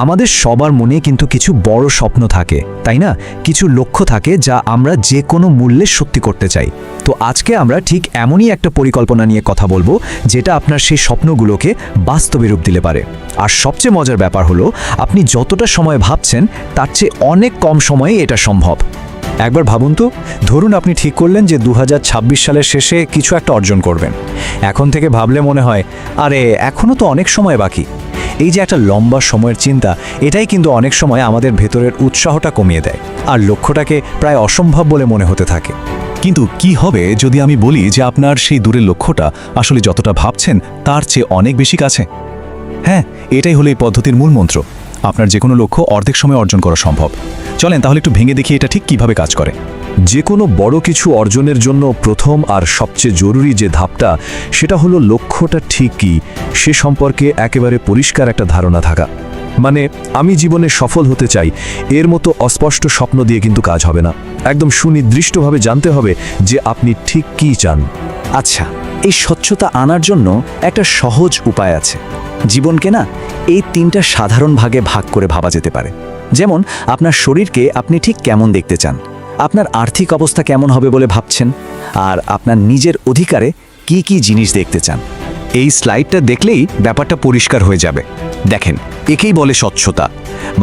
আমাদের সবার মনে কিন্তু কিছু বড় স্বপ্ন থাকে, তাই না? কিছু লক্ষ্য থাকে যা আমরা যে কোনো মূল্যে সত্যি করতে চাই। তো আজকে আমরা ঠিক এমনই একটা পরিকল্পনা নিয়ে কথা বলবো যেটা আপনার সেই স্বপ্নগুলোকে বাস্তবে রূপ দিতে পারে। আর সবচেয়ে মজার ব্যাপার হলো, আপনি যতটা সময় ভাবছেন তার চেয়ে অনেক কম সময়ে এটা সম্ভব। একবার ভাবুন তো, ধরুন আপনি ঠিক করলেন যে 2026 সালের শেষে কিছু একটা অর্জন করবেন। এখন থেকে ভাবলে মনে হয়, আরে এখনও তো অনেক সময় বাকি। এই যে একটা লম্বা সময়ের চিন্তা, এটাই কিন্তু অনেক সময় আমাদের ভেতরের উৎসাহটা কমিয়ে দেয় আর লক্ষ্যটাকে প্রায় অসম্ভব বলে মনে হতে থাকে। কিন্তু কি হবে যদি আমি বলি যে আপনার সেই দূরের লক্ষ্যটা আসলে যতটা ভাবছেন তার চেয়ে অনেক বেশি কাছে? হ্যাঁ, এটাই হলো এই পদ্ধতির মূল মন্ত্র। আপনার যে কোনো লক্ষ্য অর্ধেক সময় অর্জন করা সম্ভব। চলেন তাহলে একটু ভেঙে দেখি এটা ঠিক কিভাবে কাজ করে। যে কোনো বড় কিছু অর্জনের জন্য প্রথম আর সবচেয়ে জরুরি যে ধাপটা, সেটা হলো লক্ষ্যটা ঠিক কী সে সম্পর্কে একেবারে পরিষ্কার একটা ধারণা থাকা। মানে, আমি জীবনে সফল হতে চাই, এর মতো অস্পষ্ট স্বপ্ন দিয়ে কিন্তু কাজ হবে না। একদম সুনির্দিষ্টভাবে জানতে হবে যে আপনি ঠিক কী চান। আচ্ছা, এই স্বচ্ছতা আনার জন্য একটা সহজ উপায় আছে। জীবনকে না এই 3টা সাধারণ ভাগে ভাগ করে ভাবা যেতে পারে। যেমন, আপনার শরীরকে আপনি ঠিক কেমন দেখতে চান, আপনার আর্থিক অবস্থা কেমন হবে বলে ভাবছেন, আর আপনার নিজের অধিকারে কি কি জিনিস দেখতে চান। এই স্লাইডটা দেখলেই ব্যাপারটা পরিষ্কার হয়ে যাবে। দেখেন, একেই বলে স্বচ্ছতা।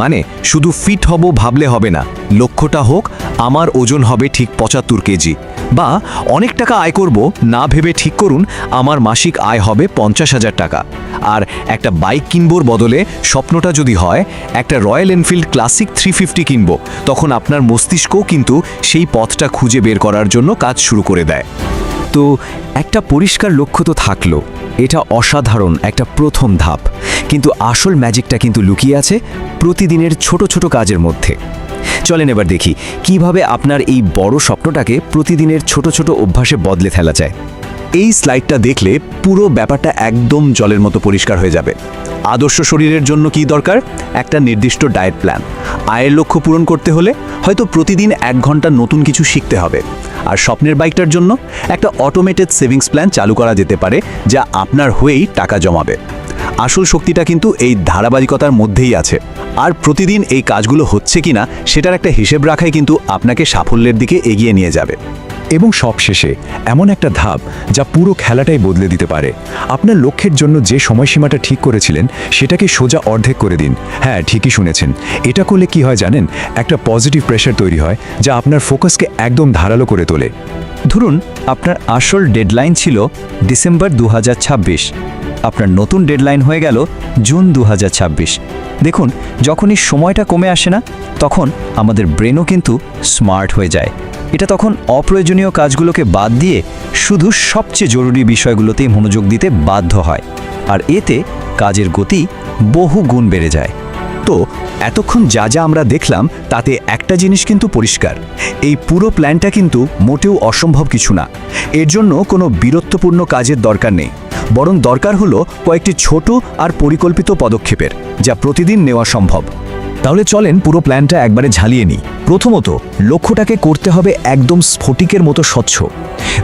মানে শুধু ফিট হব ভাবলে হবে না, লক্ষ্যটা হোক আমার ওজন হবে ঠিক 75 কেজি, বা অনেক টাকা আয় করব না ভেবে ঠিক করুন আমার মাসিক আয় হবে 50,000 টাকা। আর একটা বাইক কিনবোর বদলে স্বপ্নটা যদি হয় একটা রয়্যাল এনফিল্ড ক্লাসিক 350 কিনব, তখন আপনার মস্তিষ্কও কিন্তু সেই পথটা খুঁজে বের করার জন্য কাজ শুরু করে দেয়। তো একটা পরিষ্কার লক্ষ্য তো থাকলো, এটা অসাধারণ একটা প্রথম ধাপ। কিন্তু আসল ম্যাজিকটা কিন্তু লুকিয়ে আছে প্রতিদিনের ছোট ছোট কাজের মধ্যে। চলেন এবার দেখি কিভাবে আপনার এই বড় স্বপ্নটাকে প্রতিদিনের ছোট ছোট অভ্যাসে বদলে ফেলা যায়। এই স্লাইডটা দেখলে পুরো ব্যাপারটা একদম জলের মতো পরিষ্কার হয়ে যাবে। আদর্শ শরীরের জন্য কি দরকার? একটা নির্দিষ্ট ডায়েট প্ল্যান। আয়ের লক্ষ্য পূরণ করতে হলে হয়তো প্রতিদিন 1 ঘন্টা নতুন কিছু শিখতে হবে। আর স্বপ্নের বাইকটার জন্য একটা অটোমেটেড সেভিংস প্ল্যান চালু করা যেতে পারে, যা আপনার হয়েই টাকা জমাবে। আসল শক্তিটা কিন্তু এই ধারাবাহিকতার মধ্যেই আছে। আর প্রতিদিন এই কাজগুলো হচ্ছে কিনা সেটার একটা হিসেব রাখাই কিন্তু আপনাকে সাফল্যের দিকে এগিয়ে নিয়ে যাবে। এবং সবশেষে এমন একটা ধাপ যা পুরো খেলাটাই বদলে দিতে পারে। আপনার লক্ষ্যের জন্য যে সময়সীমাটা ঠিক করেছিলেন সেটাকে সোজা অর্ধেক করে দিন। হ্যাঁ, ঠিকই শুনেছেন। এটা করলে কি হয় জানেন? একটা পজিটিভ প্রেশার তৈরি হয় যা আপনার ফোকাসকে একদম ধারালো করে তোলে। ধরুন আপনার আসল ডেডলাইন ছিল ডিসেম্বর 2026, আপনার নতুন ডেডলাইন হয়ে গেল জুন 2026। দেখুন, যখন এই সময়টা কমে আসে না, তখন আমাদের ব্রেনও কিন্তু স্মার্ট হয়ে যায়। এটা তখন অপ্রয়োজনীয় কাজগুলোকে বাদ দিয়ে শুধু সবচেয়ে জরুরি বিষয়গুলোতেই মনোযোগ দিতে বাধ্য হয়। আর এতে কাজের গতি বহু গুণ বেড়ে যায়। তো এতক্ষণ যা যা আমরা দেখলাম তাতে একটা জিনিস কিন্তু পরিষ্কার, এই পুরো প্ল্যানটা কিন্তু মোটেও অসম্ভব কিছু না। এর জন্য কোনো বীরত্বপূর্ণ কাজের দরকার নেই, বরং দরকার হলো কয়েকটি ছোট আর পরিকল্পিত পদক্ষেপের, যা প্রতিদিন নেওয়া সম্ভব। তাহলে চলেন পুরো প্ল্যানটা একবারে ঝালিয়ে নিই। প্রথমত, লক্ষ্যটাকে করতে হবে একদম স্ফটিকের মতো স্বচ্ছ।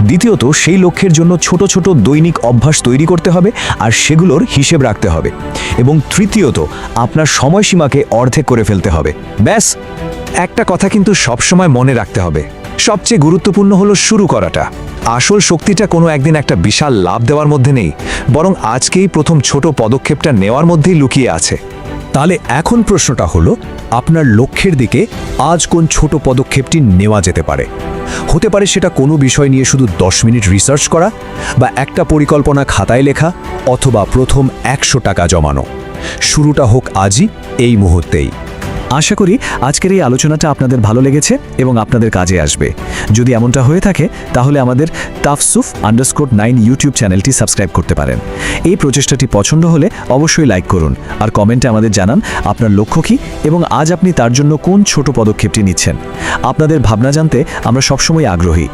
দ্বিতীয়ত, সেই লক্ষ্যের জন্য ছোট ছোট দৈনিক অভ্যাস তৈরি করতে হবে আর সেগুলোর হিসেব রাখতে হবে। এবং তৃতীয়ত, আপনার সময়সীমাকে অর্ধেক করে ফেলতে হবে। ব্যাস, একটা কথা কিন্তু সবসময় মনে রাখতে হবে, সবচেয়ে গুরুত্বপূর্ণ হলো শুরু করাটা। আসল শক্তিটা কোনো একদিন একটা বিশাল লাভ দেওয়ার মধ্যে নেই, বরং আজকেই প্রথম ছোট পদক্ষেপটা নেওয়ার মধ্যেই লুকিয়ে আছে। তাহলে এখন প্রশ্নটা হলো, আপনার লক্ষ্যের দিকে আজ কোন ছোট পদক্ষেপটি নেওয়া যেতে পারে? হতে পারে সেটা কোনো বিষয় নিয়ে শুধু 10 মিনিট রিসার্চ করা, বা একটা পরিকল্পনা খাতায় লেখা, অথবা প্রথম 100 টাকা জমানো। শুরুটা হোক আজই, এই মুহূর্তেই। আশা করি আজকের এই আলোচনাটা আপনাদের ভালো লেগেছে এবং আপনাদের কাজে আসবে। যদি এমনটা হয়ে থাকে তাহলে আমাদের tafsuf_9 ইউটিউব চ্যানেলটি সাবস্ক্রাইব করতে পারেন। এই প্রচেষ্টাটি পছন্দ হলে অবশ্যই লাইক করুন আর কমেন্টে আমাদের জানান আপনার লক্ষ্য কী এবং আজ আপনি তার জন্য কোন ছোট পদক্ষেপটি নিচ্ছেন। আপনাদের ভাবনা জানতে আমরা সবসময় আগ্রহী।